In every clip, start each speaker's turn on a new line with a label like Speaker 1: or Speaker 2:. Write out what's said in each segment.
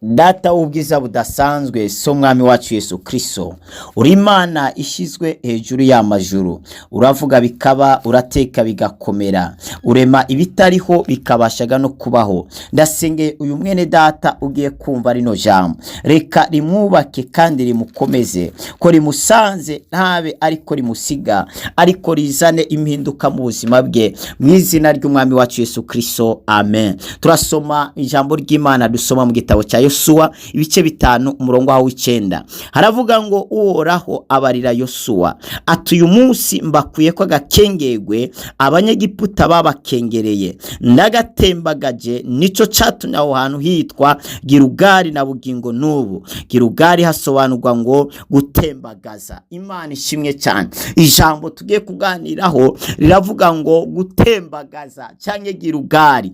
Speaker 1: Data w'ubwiza budasanzwe so mwami wacu Yesu Kristo, uri Imana ishizwe hejuru y'amajuru, uravuga bikaba, urateka bigakomera, urema ibitariho bikabashaga no kubaho. Ndasenge uyu mwene data ugiye kumva rino jambo, reka rimwubake kandi rimukomeze, ko rimusanze ntabe ariko rimusiga, ariko rizane impinduka mu buzima bwe, mu izina ry'umwami wacu Yesu Kristo, amen. Turasoma ijambo ry'Imana, dusoma mu gitabo cya Yosuwa ibice 5 umurongo wa 9. Haravuga ngo uhoraho abarira Yosuwa ati uyu munsi mbakuye ko agakengegwe abanyegiputa babakengereye ndagatembagaje, nico catumye aho hantu hitwa Gilugari na bugingo n'ubu. Gilugari hasobanurwa ngo gutembagaza. Imana ishimwe cyane. Ijambo tugiye kuganiraho riravuga ngo gutembagaza cyangwa Gilugari.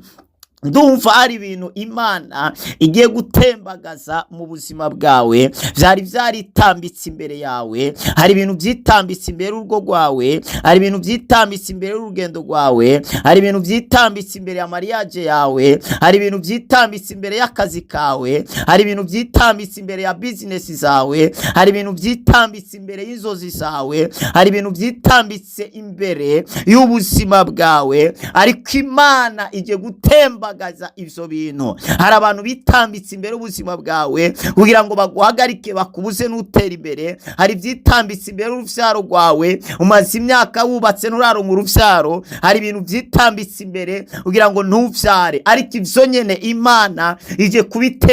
Speaker 1: Ndumva ari ibintu Imana igiye gutembagaza mu buzima bwawe, byari byaritambitse imbere yawe. Hari ibintu byitambitse imbere urugo rwawe, hari ibintu byitambitse imbere urugendo rwawe, hari ibintu byitambitse imbere ya mariage yawe, hari ibintu byitambitse imbere y'akazi kawe, hari ibintu byitambitse imbere ya business zawe, hari ibintu byitambitse imbere y'inzozi zawe, hari ibintu byitambitse imbere y'ubuzima bwawe, ariko Imana igiye gutemba ivyo bintu. Hari abantu bitambitse imbere ubuzima bwawe kugira ngo baguhagarike bakubuze n'utera imbere. Hari byitambitse imbere uruvyaro rwawe, umaze imyaka wubatse nuraronka uruvyaro. Hari ibintu byitambitse imbere kugira ngo ntuvyare, ariko ivyo nyene Imana ije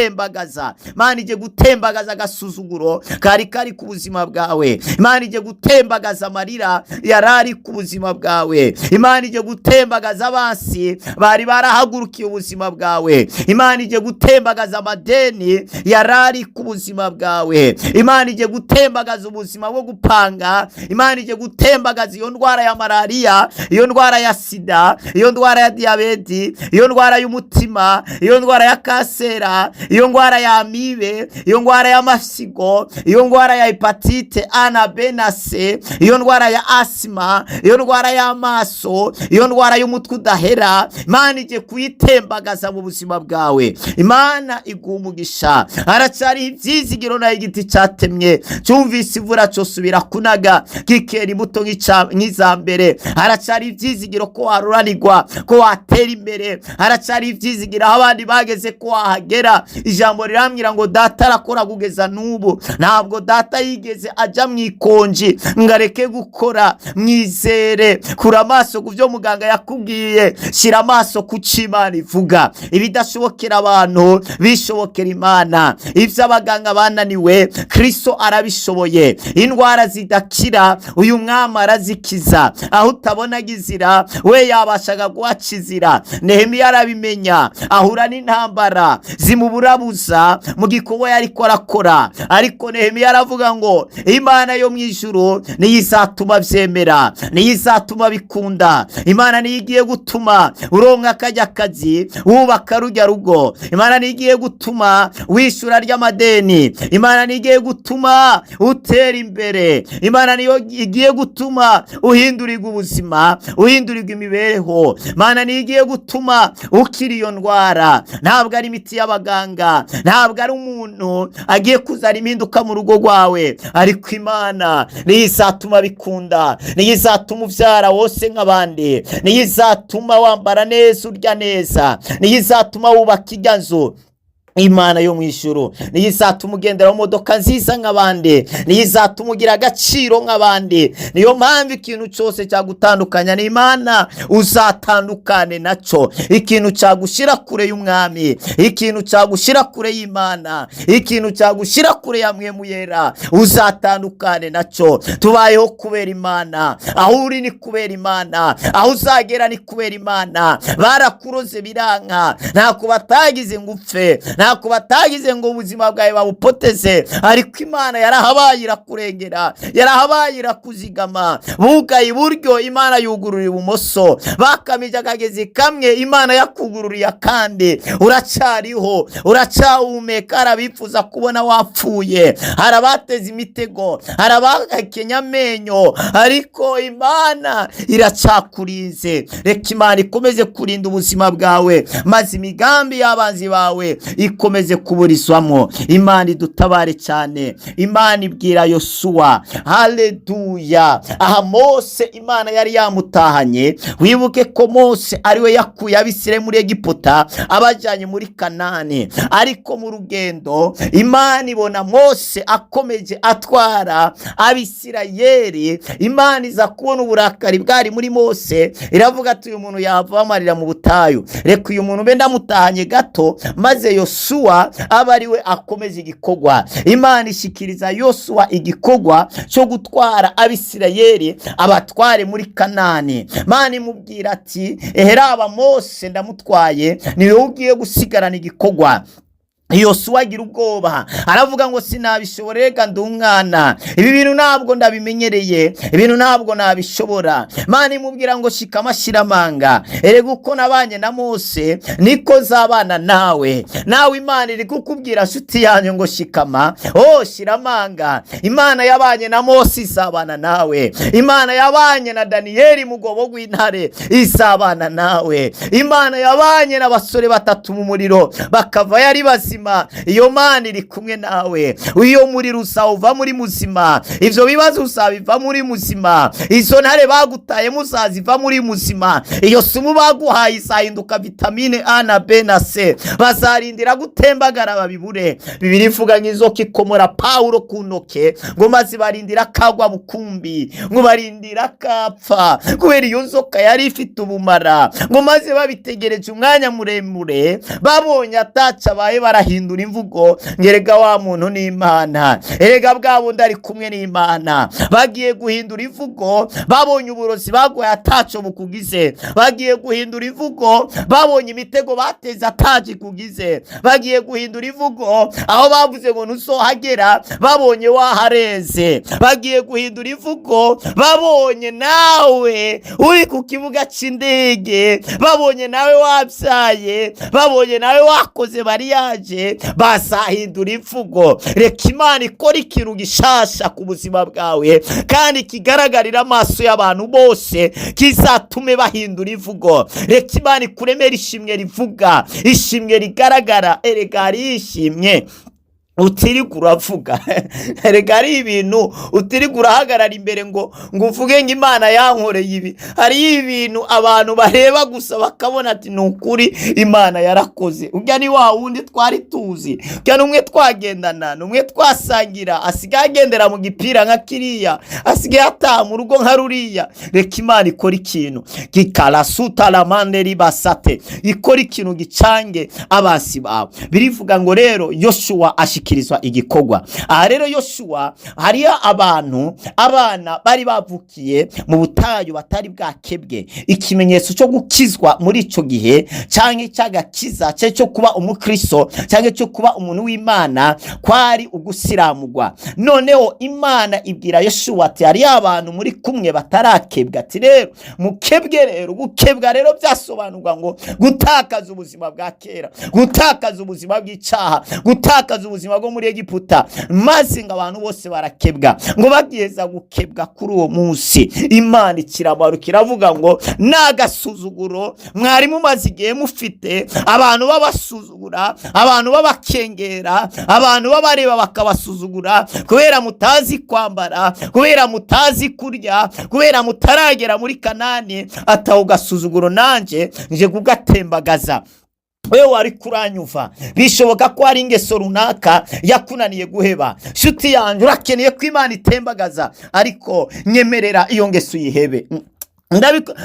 Speaker 1: kubitembagaza. Imana ije gutembagaza agasuzuguro kari ku buzima bwawe. Imana ije gutembagaza amarira yarari ku buzima bwawe. Imana ije gutembagaza abasi bari barahagurukiye ubuzima bwawe. Imana ije gutembagaza amadeni yarari ku buzima bwawe. Imana ije gutembagaza ubuzima bwo gupanga. Imana ije gutembagaza iyo ndwara ya malaria, iyo ndwara ya sida, iyo ndwara ya diabeti, iyo ndwara y'umutima, iyo ndwara ya kansera, iyo ndwara ya amibe, iyo ndwara ya mafyigo, iyo ndwara ya hepatite A na B na C, iyo ndwara ya asima, iyo ndwara y'amaso, iyo ndwara y'umutwe udahera. Imana ije kuyitembagaza mu buzima bwawe. Imana igumugisha. Haracyari ivyizigiro na igiti cyatemye cyumvise ivura cyo subira kunaga kikera imbuto nk'izambere. Haracyari ivyizigiro ko waruranirwa, ko watera imbere. Haracyari ivyizigiro abandi bageze ko wahagera. Ijambo rirambwira ngo data arakora kugeza n'ubu. Ntabwo data yigeze aja mwikonji ngareke gukora. Mwizere, kura amaso kuvyo muganga yakubwiye, shira amaso ku Imana ivuga. Ibidashobokera abantu bishobokera Imana. Ivyo abaganga bananiwe Kristo arabishoboye. Indwara zidakira uyu mwami arazikiza. Aho utabona gizira we yabashaga guhakizira. Nehemiya arabimenya, ahura n'intambara zimuburabuza mu gikorwa yariko arakora, ariko Nehemiya aravuga ngo Imana yo mwijuru niyo izatuma vyemera, niyo izatuma bikunda. Imana niyo igiye gutuma uronka akajya akazi, wubaka rujya rugo. Imana nigiye gutuma wishura ry'amadeni. Imana nigiye gutuma utera imbere. Imana niyo igiye gutuma uhindurirwa ubuzima, uhindurirwa imibereho. Imana nigiye gutuma ukiri iyo ndwara. Ntabwo ari imiti y'abaganga, ntabwo ari umuntu agiye kuzana impinduka mu rugo rwawe, ariko Imana niyo izatuma bikunda, niyo izatuma uvyara wose nk'abandi, niyo izatuma wambara neza, urya neza, niyo izatuma wubaka irya nzu. Imana yo mwijuru niyo izatuma ugendera mu modoka nziza nk'abandi, niyo izatuma ugira agaciro nk'abandi. Niyo mpamvu ikintu cyose cyagutandukanya n'Imana uzatandukane naco. Ikintu cyagushira kure y'umwami, ikintu cyagushira kure y'Imana, ikintu cyagushira kure ya Mwemu Yera, uzatandukane naco. Tubayeho kubera Imana, aho uri ni kubera Imana, aho uzagera ni kubera Imana. Barakuroze biranka, ntako batagize ngo upfe, ntako batagize ngo ubuzima bwawe babupoteze, ariko Imana yarahabaye irakurengera, yarahabaye irakuzigama. Bugaye iburyo, Imana yugurura ibumoso. Bakamije akagezi kamwe, Imana yakugururiye akandi. Uracyariho, uracyahumeka. Arabifuza kubona wapfuye, harabateza imitego, harabakenya amenyo, ariko Imana iracyakurinze. Reka Imana ikomeze kurinda ubuzima bwawe, maze imigambi y'abanzi bawe ntikomeze kuburizwamo. Imana idutabare cyane. Imana ibwira Yosuwa, haleluya, aha Mose Imana yari yamutahanye. Wibuke ko Mose ariwe yakuye Abisirayeli muri Egiputa abajyanye muri Kanani, ariko mu rugendo Imana ibona Mose akomeje atwara Abisirayeli. Imana iza kubona uburakari bwari muri Mose, iravuga ati uyu muntu yava amarira mu butayu, reka uyu muntu mbe ndamutahanye gato maze Yosuwa aba ariwe akomeza igikorwa. Imana ishikiriza Yosuwa igikorwa cyo gutwara Abisirayeli abatware muri Kanani. Imana imubwira ati eheraba Mose ndamutwaye, niwe ugiye gusigarana igikorwa. Yosuwa agira ubwoba, aravuga ngo sinabishobora, reka ndi umwana, ibi bintu ntabwo ndabimenyereye, ibintu ntabwo nabishobora. Imana imubwira ngo shikama shiramanga, erega uko nabanye na Mose niko zabana nawe. Nawe Imana iri kukubwira nshuti yanyu ngo shikama, shiramanga. Imana yabanye na Mose izabana nawe. Imana yabanye na Daniyeli mu rwobo rw'intare izabana nawe. Imana yabanye n'abasore batatu mu muriro bakava yari bazima. Iyo Mana iri kumwe nawe. Iyo muriro uzawuva muri muzima, ivyo bibazo uzabiva muri muzima, izo ntare bagutaye muzaziva muri muzima, iyo sumu baguhaye izahinduka vitamine A na B na C, bazarindira gutembagara babibure. Bibiri ivuga nk'inzoka ikomora Pawulo ku ntoke ngo maze barindira kagwa bukumbi, ngo barindira kapfa, kubera iyo nzoka yari ifite ubumara, ngo maze babitegereje umwanya muremure babonye ataca baye barahindura imvugo, ngerega wa muntu n'Imana, erega bwabo ndari kumwe n'Imana. Bagiye guhindura imvugo, babonye uburozi bagwaye ataco bukugize, bagiye guhindura imvugo, babonye imitego bateze ataci kugize, bagiye guhindura imvugo, aho bavuze ngo nusohagera babonye wahareze, bagiye guhindura imvugo, babonye nawe uri ku kibuga c'indege, babonye nawe wabyaye, babonye nawe wakoze bariyaje, bazahindura imvugo. Reka Imana ikora ikintu gishasha ku buzima bwawe kandi kigaragarira amaso y'abantu bose, kizatume bahindura imvugo. Reka Imana ikuremera ishimwe rivuga, ishimwe rigaragara. Erega hari ishimwe utiriga uravuga, erega ari ibintu utiriga urahagarara imbere ngo uvuge ngo Imana yankoreye ibi. Hari ibintu abantu bareba gusa bakabona ati nukuri Imana yarakoze. Ujya ni wa wundi twari tuzi, ujya numwe twagendana, numwe twasangira, asigaye agendera mu gipira nka kiriya, asigaye ataha mu rugo nka ruriya. Reka Imana ikora ikintu kikarasuta la manderi basate, ikora ikintu gicange abasi bawe. Birivuga ngo rero Yoshua kirizwa igikorwa. Aha rero Yoshua hariya abana bari bavukiye mu butayu batari bwakebwe. Ikimenyetso cyo gukizwa muri ico gihe canke cyagakiza cyo kuba umukristo canke cyo kuba umuntu w'Imana kwari ugusiramugwa. Noneho Imana ibwira Yoshua ati hari abantu muri kumwe batarakebwa, ati rero mukebwe. Rero gukebwa rero byasobanurwa ngo gutakaza ubuzima bwa kera, gutakaza ubuzima bw'icaha, gutakaza ubuzima bwo muri Egiputa, maze ngo abantu bose barakebwa. Ngo bagiyeza gukebwa kuri uwo munsi, Imana ikirabaro kiravuga ngo nagasuzuguro mwari mumaze igihe mufite, abantu babasuzugura, abantu babakengera, abantu babareba bakabasuzugura kubera mutazi kwambara, kubera mutazi kurya, kubera mutaragera muri Kanani. Ataho gasuzuguro nanje nje kugatembagaza. Wewe wari kuranyuva, bishoboka ko hari ingeso runaka yakunaniye guheba. Shuti yanjye urakeneye ko Imana itembagaza, ariko nyemerera iyo ngeso uyihebe.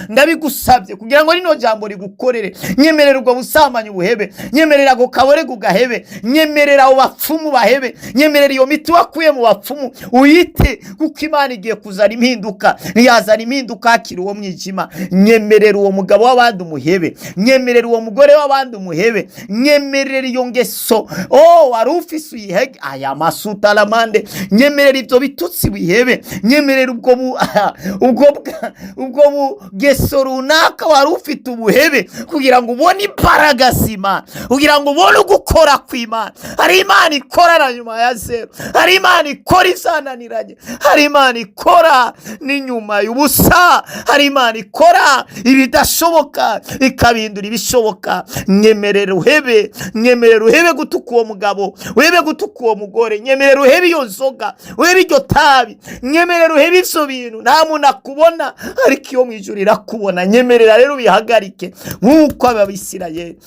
Speaker 1: Ndabigusabye kugira ngo rino jambo rigukorere. Nyemerera ubwo busambanyi buhebe, nyemerera go kabore gugahebe, nyemerera ubapfumu bahebe, nyemerera iyo miti wakuye mu bapfumu uyite, kuko Imana igiye kuzana impinduka. Ntiyazana impinduka hakiri uwo mwijima. Nyemerera uwo mugabo w'abandi umuhebe, nyemerera uwo mugore w'abandi umuhebe, nyemerera iyo ngeso wari ufise uyihege. Aya masuta lamande, nyemerera ibyo bitutsi bihebe, nyemerera ubwo bugeso runaka wari ufite ubuhebe, kugira ngo ubone imbaraga z'Imana, kugira ngo ubone gukora kw'Imana. Hari Imana ikorana nyuma ya zero, hari Imana ikora izananiranye, hari Imana ikora n'inyuma y'ubusa, hari Imana ikora ibidashoboka ikabindura ibishoboka. Nyemerera uhebe, nyemerera uhebe gutuka uwo mugabo, uhebe gutuka uwo mugore, nyemerera uhebe iyo nzoga, uhebe iryo tabi, nyemerera uhebe ivyo bintu. Nta muntu akubona, ariko iyo mwijuru irakubona. Nyemerera rero bihagarike nk'uko Abisirayeli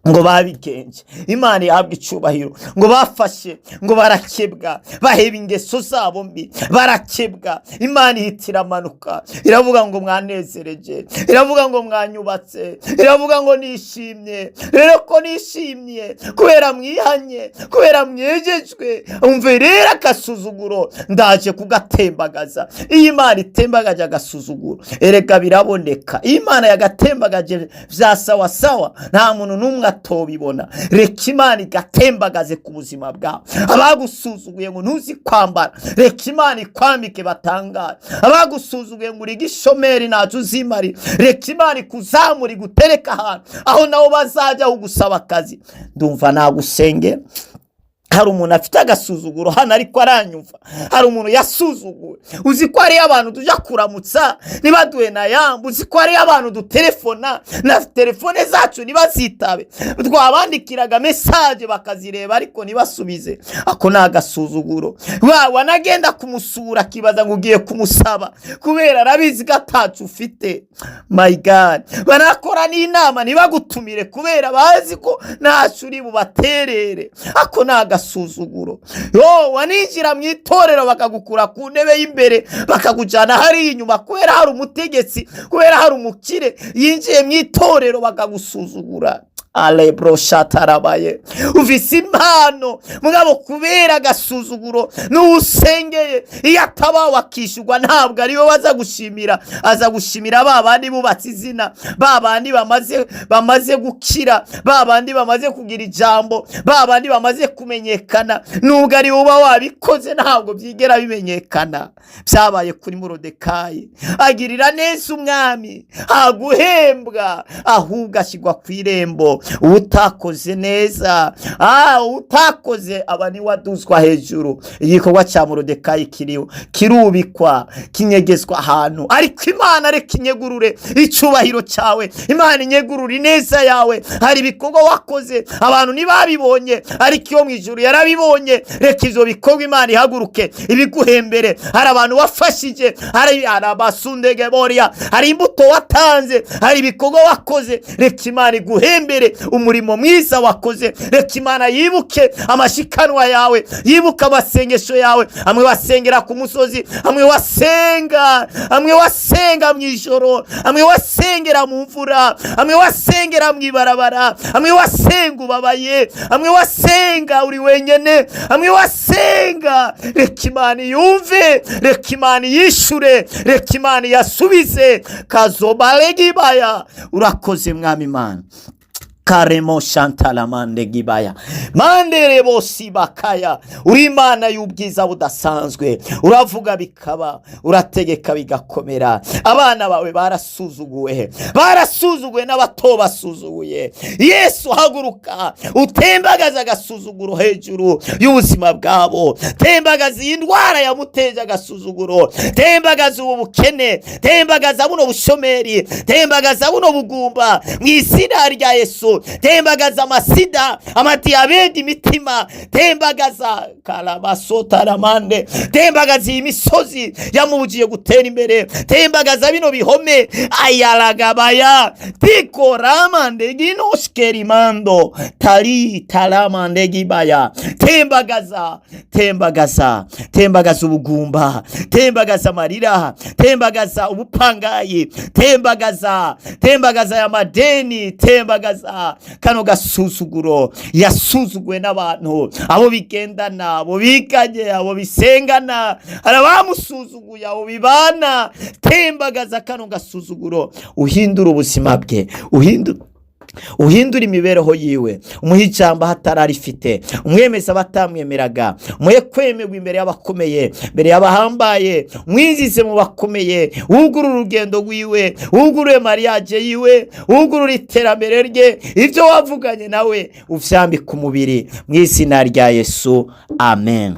Speaker 1: ngo babigenje. Imana yahabwa icubahiro, ngo bafashe, ngo barakebwa, baheba ingeso zabo mbi, barakebwa. Imana ihitira amanuka, iravuga ngo mwanezereje, iravuga ngo mwanyubatse, iravuga ngo nishimye. Rero ko nishimye kubera mwihanye, kubera mwejejwe, umve rero agasuzuguro ndaje kugatembagaza. Iyi Imana itembagaje agasuzuguro, erega biraboneka. Imana yagatembagaje vya sawa sawa, nta muntu n'umwe atobibona. Reka Imana igatembagaze ku buzima bwawe. Abagusuzuguye ngo ntuzi kwambara, reka Imana ikwambike batangara. Abagusuzuguye ngo uri igishomeri ntacyo uzimari, reka Imana ikuzamura igutereka ahantu aho nabo bazajya kugusaba akazi. Ndumva nagusenge. Hari umuntu afite agasuzuguro hano ariko aranyumva. Hari umuntu yasuzuguwe. Uzi ko ari abantu tujya kuramutsa nibaduwe na yambu, uzi ko ari abantu dutelefona na telefone zacu nibazitabe, twabandikiraga message bakazireba ariko nibasubize. Ako ni agasuzuguro. Wanagenda kumusura kibaza ngo ugiye kumusaba kubera arabizi gatacu ufite. My God, barakora n'inama nibagutumire kubera bazi ko ntacu uri bubaterere. Ako ni agasuzuguro. Waninjira mu itorero bakagukura ku ntebe y'imbere bakagujana hari inyuma kubera hari umutegetsi, kubera hari umukire yinjiye mu itorero bakagusuzugura. Alebro shatarabaye. Ufise impano mugabo kubera agasuzuguro n'usengeye iyo ataba wakishurwa ntabwo ari we baza gushimira. Aza gushimira babandi bubatse izina, babandi bamaze gukira, babandi bamaze kugira ijambo, babandi bamaze kumenyekana. Nubwo ari uba wabikoze ntabwo byigera bimenyekana. Byabaye kuri Moridekayi. Agirira neza umwami, aguhembwa, ahubwo ashyirwa ku irembo. Utakoze neza, utakoze aba ni waduzwa hejuru. Igikorwa cya Moridekayi kirubikwa, kinyegezwa ahantu. Ariko Imana reka inyegurure icubahiro cyawe, Imana inyegurure ineza yawe. Hari ibikorwa wakoze abantu ntibabibonye, ariko iyo mu ijuru yarabibonye. Reka ivyo bikorwa Imana ihaguruke ibiguhembere. Hari abantu wafashije, hari abasundege boria, hari imbuto watanze, hari ibikorwa wakoze. Reka Imana iguhembere umurimo mwiza wakoze. Reka Imana yibuke amashikanwa yawe, yibuka amasengesho yawe. Amwe wasengera ku musozi, amwe wasenga mu ijoro, amwe wasengera mu mvura, amwe wasengera mu ibarabara, amwe wasenga ubabaye, amwe wasenga uri wenyene, amwe wasenga. Reka Imana yumve, reka Imana yishure, reka Imana yasubize. Kazobalegibaya. Urakoze mwami Imana. Karemo shantala mande gibaya mandere bosi bakaya. Uri Imana y'ubwiza budasanzwe, uravuga bikaba, urategeka bigakomera. Abana bawe barasuzuguwe n'abato basuzuguye. Yesu haguruka utembagaza agasuzuguro hejuru y'ubuzima bwabo. Tembagaza iyi ndwara yamuteje agasuzuguro, tembagaza ubu bukene, tembagaza buno bushomeri, tembagaza buno bugumba mu izina rya Yesu. Tembagaza amasida, amadiyabete, imitima. Tembagaza karabasota ramande, tembagaza iyi misozi yamubugiye gutera imbere. Tembagaza bino bihome ayaragabaya tiko ramande ginoskeri mando tali talamande gibaya. Tembagaza ubugumba, tembagaza amarira, tembagaza ubupangayi, tembagaza ya madeni, tembagaza kano gasuzuguro yasuzugwe n'abantu, abo bigendana, abo biganye, abo bisengana, arabamusuzuguye, abo bibana. Tembagaza kano gasuzuguro, uhindura ubuzima bwe, uhindura imibereho yiwe, umuhe ijambo hatararifite, umwemeza abatamwemeraga, umuhe kwemerwa imbere y'abakomeye, imbere y'abahambaye, umwinjize mu bakomeye, wugurure urugendo rwiwe, wugurure mariage yiwe, wugurure iterambere rye, ibyo wavuganye nawe uvyambika umubiri mu izina rya Yesu, amen.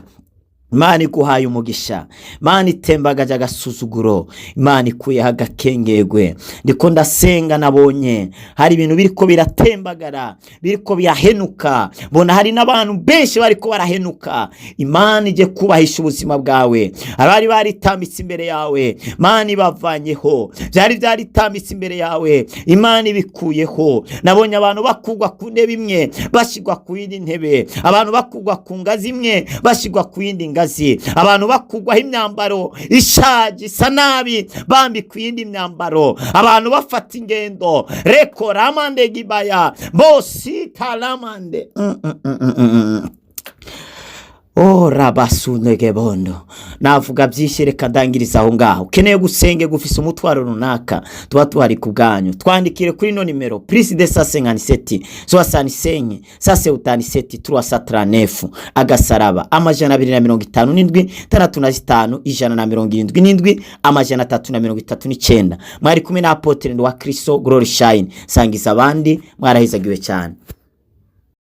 Speaker 1: Imana iguhaye umugisha, Imana itembagaje agasuzuguro, Imana ikuyeho agakengegwe. Ndiko ndasenga, nabonye hari ibintu biriko biratembagara, biriko birahenuka, mbona hari n'abantu benshi bariko barahenuka. Imana ije kubahisha ubuzima bwawe, abari baritambitse imbere yawe Imana ibavanyeho, byari byaritambitse imbere yawe Imana ibikuyeho. Nabonye abantu bakugwa ku ntebe imwe bashigwa ku yindi ntebe, abantu bakugwa ku ngazi imwe bashigwa ku yindi ngazi, abantu bakugwaho imyambaro ishaje isa nabi bambikwa iyindi myambaro, abantu bafata ingendo reko ramande gibaya bosi taramande rabasune gebondo. Navuga byinshi, reka ndangiriza aho ngaho. Ukeneye gusenge, gufise umutwaro runaka, tuba tuhari ku bwanyu, twandikire kuri no nimero +257 65 77 339 agasaraba 257 65 177 339. Mwari kumwe na Apotre wa Kristo Glory Shine. Sangiza abandi, mwarahizagiwe cyane.